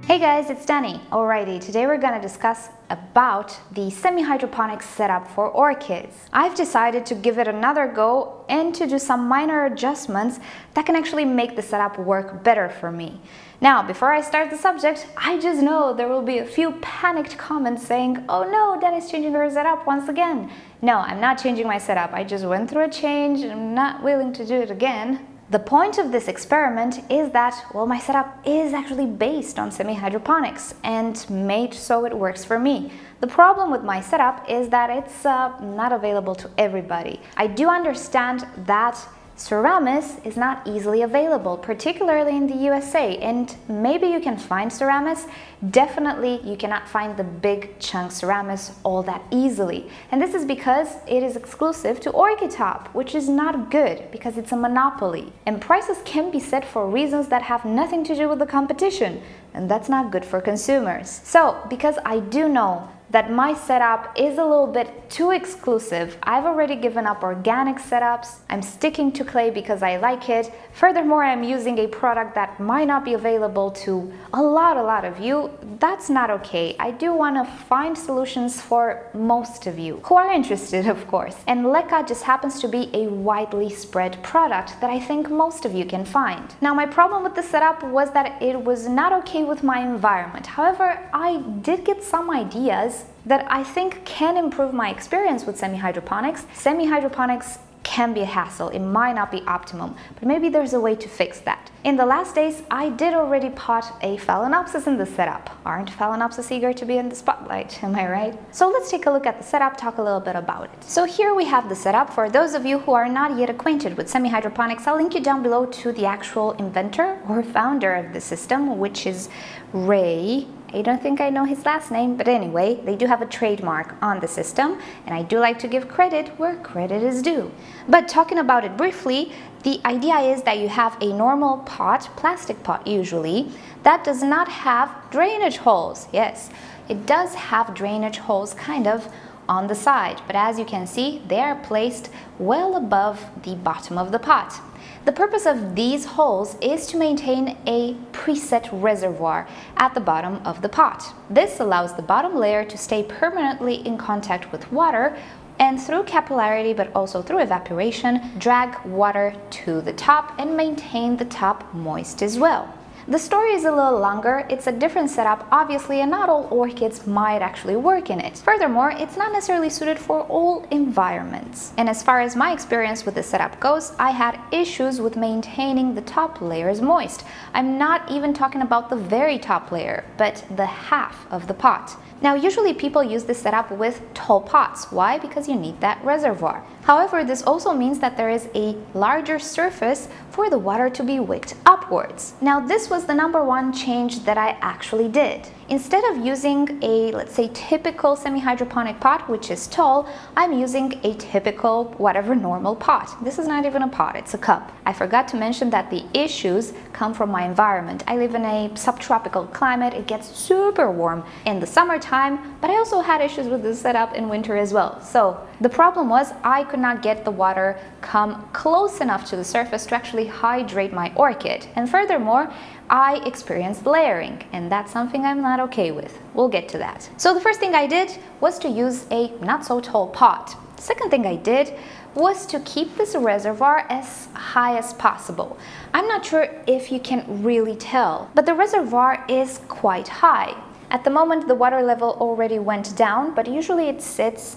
Hey guys, it's Dani. Alrighty, today we're gonna discuss about the semi-hydroponics setup for orchids. I've decided to give it another go and to do some minor adjustments that can actually make the setup work better for me. Now, before I start the subject, I just know there will be a few panicked comments saying, oh no, Dani's changing her setup once again. No, I'm not changing my setup. I just went through a change and I'm not willing to do it again. The point of this experiment is that, well, my setup is actually based on semi-hydroponics and made so it works for me. The problem with my setup is that it's not available to everybody. I do understand that Ceramis is not easily available, particularly in the USA, and maybe you can find Ceramis. Definitely you cannot find the big chunk Ceramis all that easily, and this is because it is exclusive to Orchid, which is not good because it's a monopoly, and prices can be set for reasons that have nothing to do with the competition, and that's not good for consumers. So because I do know that my setup is a little bit too exclusive, I've already given up organic setups. I'm sticking to clay because I like it. Furthermore, I'm using a product that might not be available to a lot of you. That's not okay. I do want to find solutions for most of you who are interested, of course. And leca just happens to be a widely spread product that I think most of you can find. Now, my problem with the setup was that it was not okay with my environment. However, I did get some ideas that I think can improve my experience with semi-hydroponics. Semi-hydroponics can be a hassle, it might not be optimum, but maybe there's a way to fix that. In the last days, I did already pot a Phalaenopsis in the setup. Aren't Phalaenopsis eager to be in the spotlight, am I right? So let's take a look at the setup, talk a little bit about it. So here we have the setup. For those of you who are not yet acquainted with semi-hydroponics, I'll link you down below to the actual inventor or founder of the system, which is Ray. I don't think I know his last name, but anyway, they do have a trademark on the system, and I do like to give credit where credit is due. But talking about it briefly, the idea is that you have a normal pot, plastic pot usually, that does not have drainage holes. Yes, it does have drainage holes kind of on the side, but as you can see, they are placed well above the bottom of the pot. The purpose of these holes is to maintain a preset reservoir at the bottom of the pot. This allows the bottom layer to stay permanently in contact with water and through capillarity, but also through evaporation, drag water to the top and maintain the top moist as well. The story is a little longer, it's a different setup obviously, and not all orchids might actually work in it. Furthermore, it's not necessarily suited for all environments. And as far as my experience with the setup goes, I had issues with maintaining the top layers moist. I'm not even talking about the very top layer, but the half of the pot. Now, usually people use this setup with tall pots. Why? Because you need that reservoir. However, this also means that there is a larger surface for the water to be wicked upwards. Now, this was the #1 change that I actually did. Instead of using a, let's say, typical semi-hydroponic pot, which is tall, I'm using a typical, whatever, normal pot. This is not even a pot, it's a cup. I forgot to mention that the issues come from my environment. I live in a subtropical climate. It gets super warm in the summertime, but I also had issues with this setup in winter as well. So the problem was I could not get the water come close enough to the surface to actually hydrate my orchid. And furthermore, I experienced layering, and that's something I'm not okay with. We'll get to that. So the first thing I did was to use a not so tall pot. Second thing I did was to keep this reservoir as high as possible. I'm not sure if you can really tell, but the reservoir is quite high. At the moment, the water level already went down, but usually it sits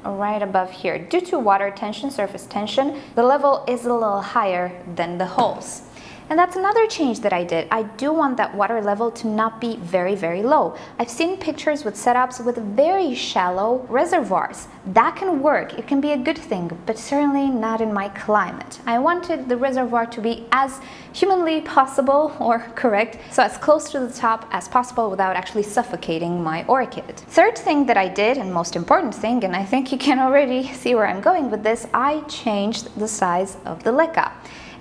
right above here. Due to water tension, surface tension, the level is a little higher than the holes. And that's another change that I did. I do want that water level to not be very low. I've seen pictures with setups with very shallow reservoirs. That can work, it can be a good thing, but certainly not in my climate. I wanted the reservoir to be as humanly possible, or correct, so as close to the top as possible without actually suffocating my orchid. Third thing that I did, and most important thing, and I think you can already see where I'm going with this, I changed the size of the leca.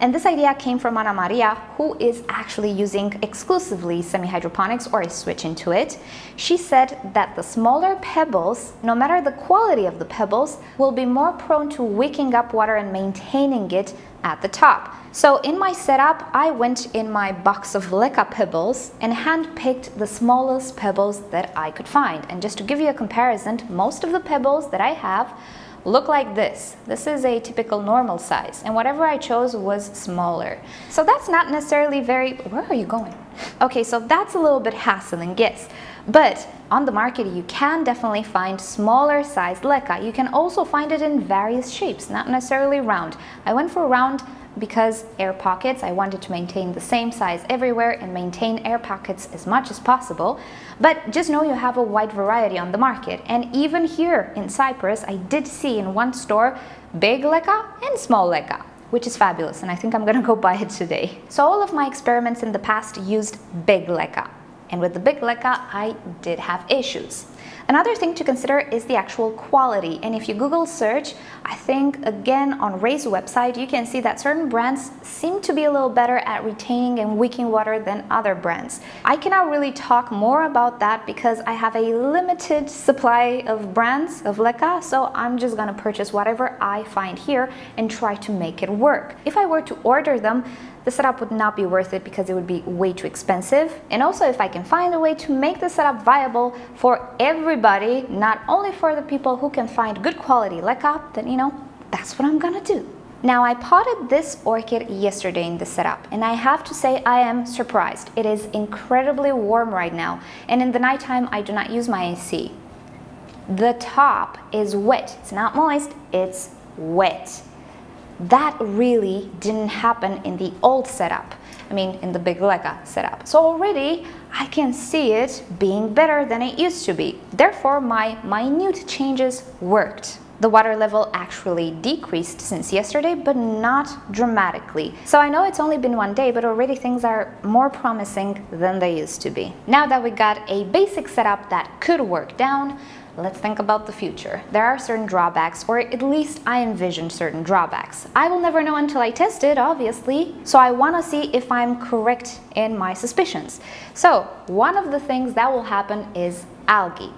And this idea came from Ana Maria, who is actually using exclusively semi-hydroponics or is switching to it. She said that the smaller pebbles, no matter the quality of the pebbles, will be more prone to wicking up water and maintaining it at the top. So in my setup, I went in my box of leca pebbles and hand-picked the smallest pebbles that I could find. And just to give you a comparison, most of the pebbles that I have look like this. This is a typical normal size, and whatever I chose was smaller. So that's not necessarily where are you going? Okay, so that's a little bit hassling, yes. But on the market, you can definitely find smaller sized leca. You can also find it in various shapes, not necessarily round. I went for round because air pockets, I wanted to maintain the same size everywhere and maintain air pockets as much as possible. But just know you have a wide variety on the market. And even here in Cyprus, I did see in one store big leca and small leca, which is fabulous, and I think I'm gonna go buy it today. So all of my experiments in the past used big leca. And with the big leca, I did have issues. Another thing to consider is the actual quality. And if you Google search, I think again on Ray's website, you can see that certain brands seem to be a little better at retaining and wicking water than other brands. I cannot really talk more about that because I have a limited supply of brands of leca, so I'm just gonna purchase whatever I find here and try to make it work. If I were to order them, the setup would not be worth it because it would be way too expensive. And also, if I can find a way to make the setup viable for everybody, not only for the people who can find good quality leca, then that's what I'm gonna do. Now, I potted this orchid yesterday in the setup, and I have to say I am surprised. It is incredibly warm right now, and in the nighttime I do not use my AC. The top is wet. It's not moist, it's wet. That really didn't happen in the old setup. I mean, in the big leca setup. So already I can see it being better than it used to be. Therefore, my minute changes worked. The water level actually decreased since yesterday, but not dramatically. So I know it's only been one day, but already things are more promising than they used to be. Now that we got a basic setup that could work down, let's think about the future. There are certain drawbacks, or at least I envision certain drawbacks. I will never know until I test it, obviously, so I want to see if I'm correct in my suspicions. So one of the things that will happen is algae.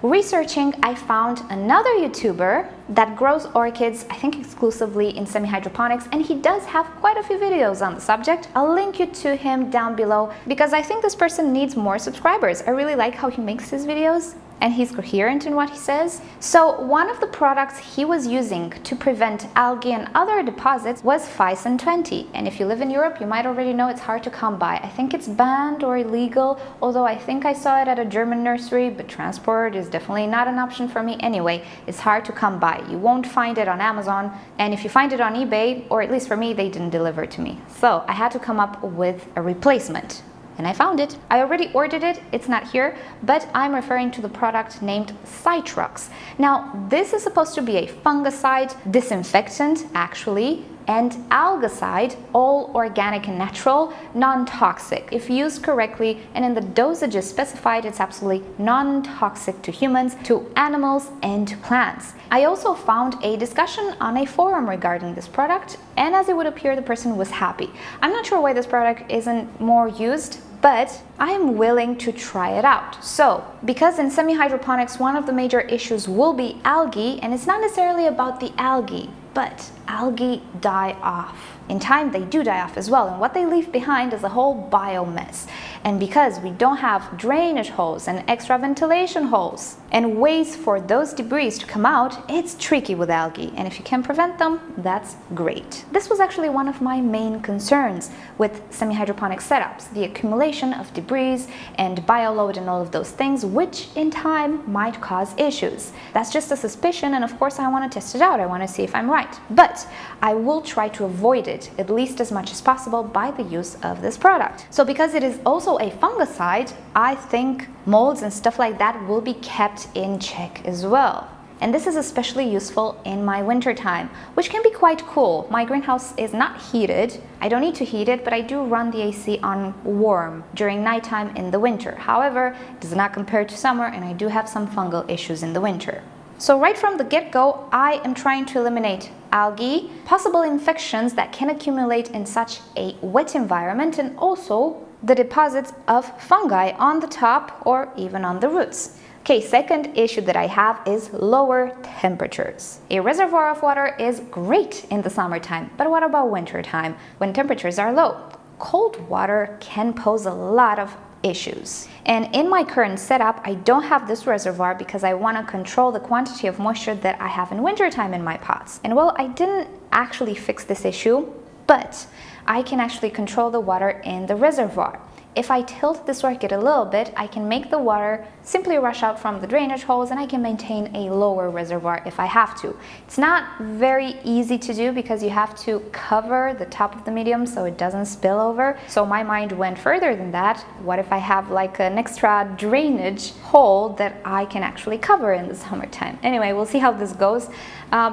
Researching, I found another YouTuber that grows orchids, I think exclusively in semi-hydroponics, and he does have quite a few videos on the subject. I'll link you to him down below because I think this person needs more subscribers. I really like how he makes his videos, and he's coherent in what he says. So one of the products he was using to prevent algae and other deposits was Physon 20. And if you live in Europe, you might already know it's hard to come by. I think it's banned or illegal, although I think I saw it at a German nursery, but transport is definitely not an option for me anyway. It's hard to come by. You won't find it on Amazon, and if you find it on eBay, or at least for me, they didn't deliver to me. So I had to come up with a replacement. And I found it. I already ordered it, it's not here, but I'm referring to the product named Cyprus. Now, this is supposed to be a fungicide, disinfectant actually, and algicide, all organic and natural, non-toxic. If used correctly and in the dosages specified, it's absolutely non-toxic to humans, to animals, and to plants. I also found a discussion on a forum regarding this product, and as it would appear, the person was happy. I'm not sure why this product isn't more used, but I am willing to try it out. So, because in semi-hydroponics, one of the major issues will be algae, and it's not necessarily about the algae, but algae die off. In time, they do die off as well, and what they leave behind is a whole biomess. And because we don't have drainage holes and extra ventilation holes and ways for those debris to come out, it's tricky with algae, and if you can prevent them, that's great. This was actually one of my main concerns with semi-hydroponic setups, the accumulation of debris and bioload and all of those things, which in time might cause issues. That's just a suspicion, and of course I want to test it out. I want to see if I'm right. But I will try to avoid it at least as much as possible by the use of this product. So because it is also a fungicide, I think molds and stuff like that will be kept in check as well. And this is especially useful in my winter time, which can be quite cool. My greenhouse is not heated. I don't need to heat it, but I do run the AC on warm during nighttime in the winter. However, it does not compare to summer, and I do have some fungal issues in the winter. So right from the get-go, I am trying to eliminate algae, possible infections that can accumulate in such a wet environment, and also the deposits of fungi on the top or even on the roots. Okay, second issue that I have is lower temperatures. A reservoir of water is great in the summertime, but what about winter time when temperatures are low? Cold water can pose a lot of issues. And in my current setup, I don't have this reservoir because I want to control the quantity of moisture that I have in wintertime in my pots. And well, I didn't actually fix this issue, but I can actually control the water in the reservoir. If I tilt this orchid a little bit, I can make the water simply rush out from the drainage holes, and I can maintain a lower reservoir if I have to. It's not very easy to do because you have to cover the top of the medium so it doesn't spill over. So my mind went further than that. What if I have like an extra drainage hole that I can actually cover in the summertime? Anyway, we'll see how this goes.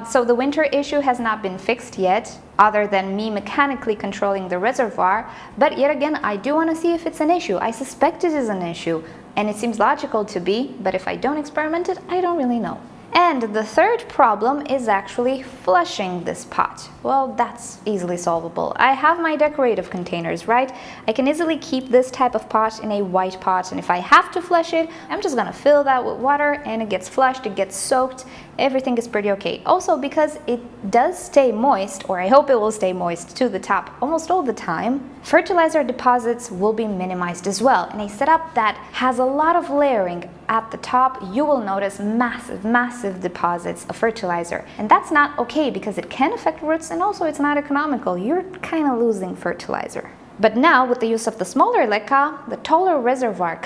So the winter issue has not been fixed yet, other than me mechanically controlling the reservoir, but yet again, I do want to see if it's an issue. I suspect it is an issue, and it seems logical to be, but if I don't experiment it, I don't really know. And the third problem is actually flushing this pot. Well, that's easily solvable. I have my decorative containers, right? I can easily keep this type of pot in a white pot, and if I have to flush it, I'm just gonna fill that with water and it gets flushed, it gets soaked, everything is pretty okay. Also, because it does stay moist, or I hope it will stay moist to the top almost all the time, fertilizer deposits will be minimized as well. In a setup that has a lot of layering at the top, you will notice massive deposits of fertilizer. And that's not okay because it can affect roots, and also it's not economical. You're kind of losing fertilizer. But now, with the use of the smaller leca, the taller reservoir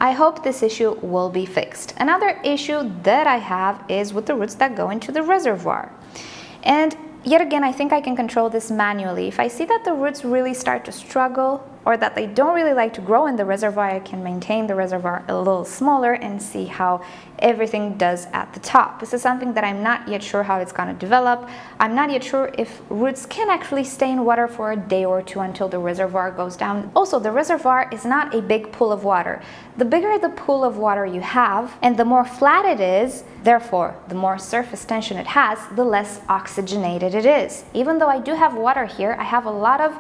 I hope this issue will be fixed. Another issue that I have is with the roots that go into the reservoir. And yet again, I think I can control this manually. If I see that the roots really start to struggle, or that they don't really like to grow in the reservoir, I can maintain the reservoir a little smaller and see how everything does at the top. This is something that I'm not yet sure how it's going to develop. I'm not yet sure if roots can actually stay in water for a day or two until the reservoir goes down. Also, the reservoir is not a big pool of water. The bigger the pool of water you have, and the more flat it is, therefore, the more surface tension it has, the less oxygenated it is. Even though I do have water here, I have a lot of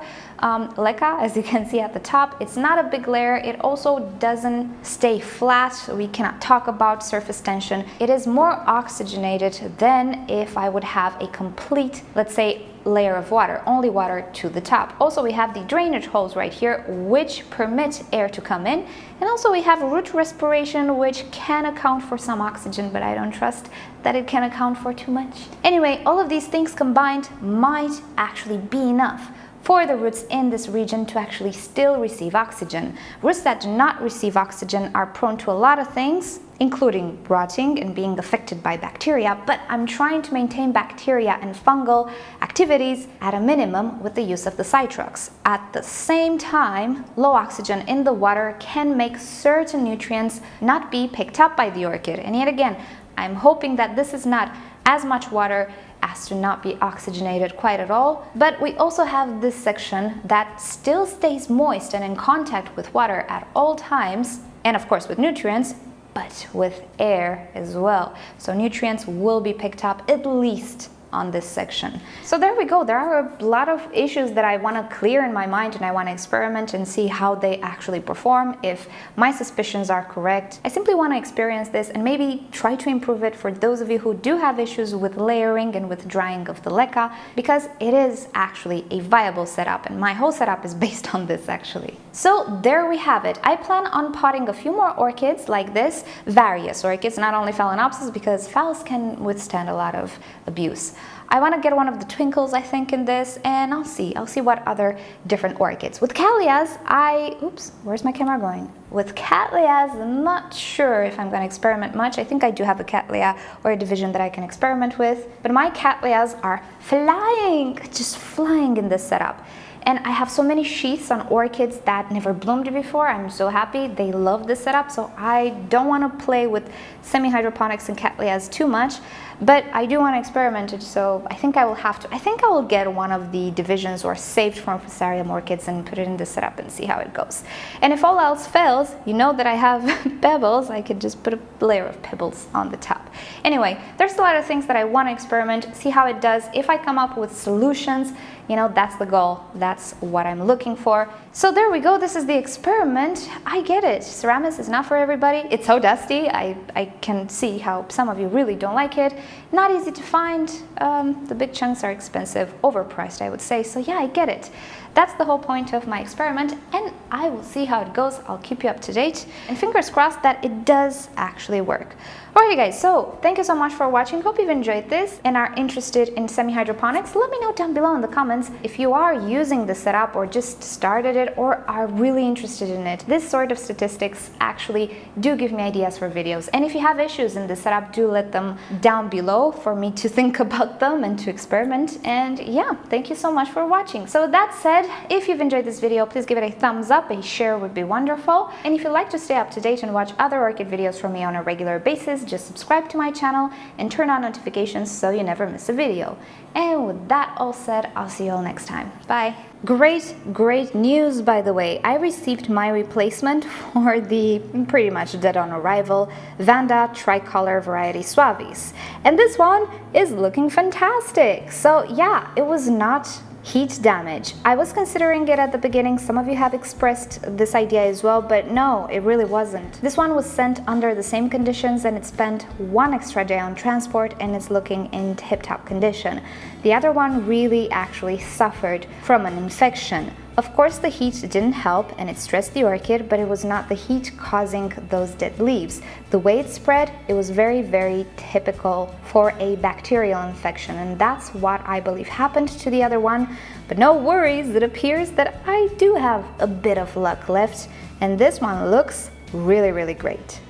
leca, as you can see at the top. It's not a big layer. It also doesn't stay flat. We cannot talk about surface tension. It is more oxygenated than if I would have a complete, let's say, layer of water, only water to the top. Also, we have the drainage holes right here, which permit air to come in. And also we have root respiration, which can account for some oxygen, but I don't trust that it can account for too much. Anyway, all of these things combined might actually be enough for the roots in this region to actually still receive oxygen. Roots that do not receive oxygen are prone to a lot of things, including rotting and being affected by bacteria, but I'm trying to maintain bacteria and fungal activities at a minimum with the use of the Citrox. At the same time, low oxygen in the water can make certain nutrients not be picked up by the orchid. And yet again, I'm hoping that this is not as much water as to not be oxygenated quite at all. But we also have this section that still stays moist and in contact with water at all times, and of course with nutrients, but with air as well. So nutrients will be picked up at least on this section. So there we go. There are a lot of issues that I want to clear in my mind, and I want to experiment and see how they actually perform. If my suspicions are correct, I simply want to experience this and maybe try to improve it for those of you who do have issues with layering and with drying of the leca, because it is actually a viable setup, and my whole setup is based on this actually. So there we have it. I plan on potting a few more orchids like this, various orchids, not only Phalaenopsis, because phals can withstand a lot of abuse. I want to get one of the twinkles, I think, in this, and I'll see what other different orchids. With Cattleyas, oops, where's my camera going? With Cattleyas, I'm not sure if I'm going to experiment much. I think I do have a Cattleya or a division that I can experiment with, but my Cattleyas are flying, just flying in this setup. And I have so many sheaths on orchids that never bloomed before. I'm so happy. They love this setup, so I don't want to play with semi-hydroponics and Cattleyas too much, but I do want to experiment it, so I think I will have to. I think I will get one of the divisions or saved from Fusarium orchids and put it in this setup and see how it goes. And if all else fails, you know that I have pebbles. I could just put a layer of pebbles on the top. Anyway, there's a lot of things that I want to experiment, see how it does. If I come up with solutions, you know, that's the goal. That's what I'm looking for. So there we go. This is the experiment. I get it. Ceramics is not for everybody. It's so dusty. I can see how some of you really don't like it. Not easy to find. The big chunks are expensive, overpriced, I would say. So yeah, I get it. That's the whole point of my experiment, and I will see how it goes. I'll keep you up to date, and fingers crossed that it does actually work. Alright guys, so thank you so much for watching. Hope you've enjoyed this and are interested in semi-hydroponics. Let me know down below in the comments if you are using the setup or just started it or are really interested in it. This sort of statistics actually do give me ideas for videos, and if you have issues in the setup, do let them down below for me to think about them and to experiment. And yeah, thank you so much for watching. So with that said, if you've enjoyed this video, please give it a thumbs up. A share would be wonderful. And if you'd like to stay up to date and watch other orchid videos from me on a regular basis, just subscribe to my channel and turn on notifications so you never miss a video. And with that all said, I'll see you all next time. Bye. Great news, by the way. I received my replacement for the pretty much dead on arrival Vanda tricolor variety Suavis. And this one is looking fantastic. So yeah, it was not heat damage. I was considering it at the beginning. Some of you have expressed this idea as well, but no, it really wasn't. This one was sent under the same conditions, and it spent one extra day on transport, and it's looking in tip-top condition. The other one really actually suffered from an infection. Of course, the heat didn't help and it stressed the orchid, but it was not the heat causing those dead leaves. The way it spread, it was very typical for a bacterial infection, and that's what I believe happened to the other one. But no worries, it appears that I do have a bit of luck left, and this one looks really great.